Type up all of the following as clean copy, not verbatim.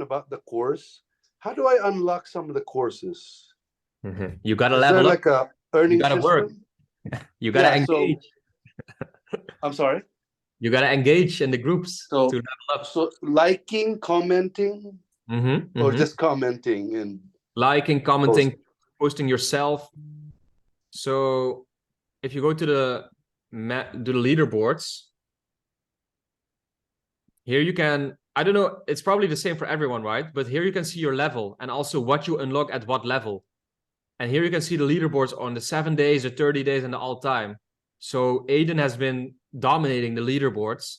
about the course. How do I unlock some of the courses? You got to Is there level up. like a earning You got to work. system? You got to Yeah, so engage. I'm sorry. You got to engage in the groups So, to level up. so liking, commenting, or just commenting and Liking, commenting, posting yourself. So if you go to the leaderboards, here you can, I don't know, it's probably the same for everyone, right? But here you can see your level and also what you unlock at what level. And here you can see the leaderboards on the 7 days, the 30 days, and the all-time. So Aiden has been dominating the leaderboards.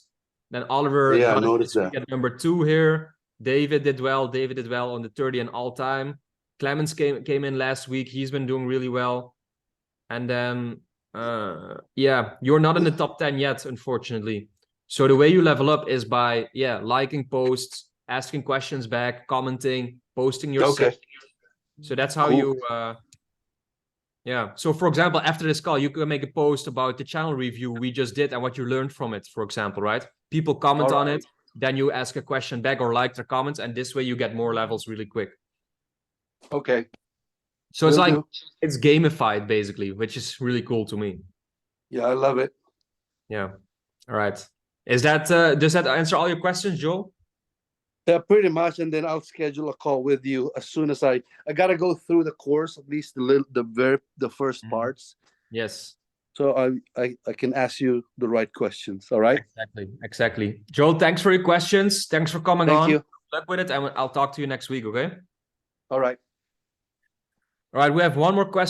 Then Oliver yeah, I got noticed that. at number 2 here. David did well. David did well on the 30 and all-time. Clemens came in last week. He's been doing really well. And then, yeah, you're not in the top 10 yet, unfortunately. So the way you level up is by, liking posts, asking questions back, commenting, posting yourself. Okay. So that's how you, So for example, after this call, you can make a post about the channel review we just did and what you learned from it, for example, right? People comment on it, then you ask a question back or like their comments, and this way you get more levels really quick. Okay. So it's like, it's gamified basically, which is really cool to me. Yeah, I love it. Yeah. All right. Is that, does that answer all your questions, Joel? Yeah, pretty much. And then I'll schedule a call with you as soon as I got to go through the course, at least the first parts. Yes. So I can ask you the right questions. All right. Exactly. Joel, thanks for your questions. Thanks for coming on. Thank you. Good luck with it, and I'll talk to you next week. Okay. All right. All right. We have one more question.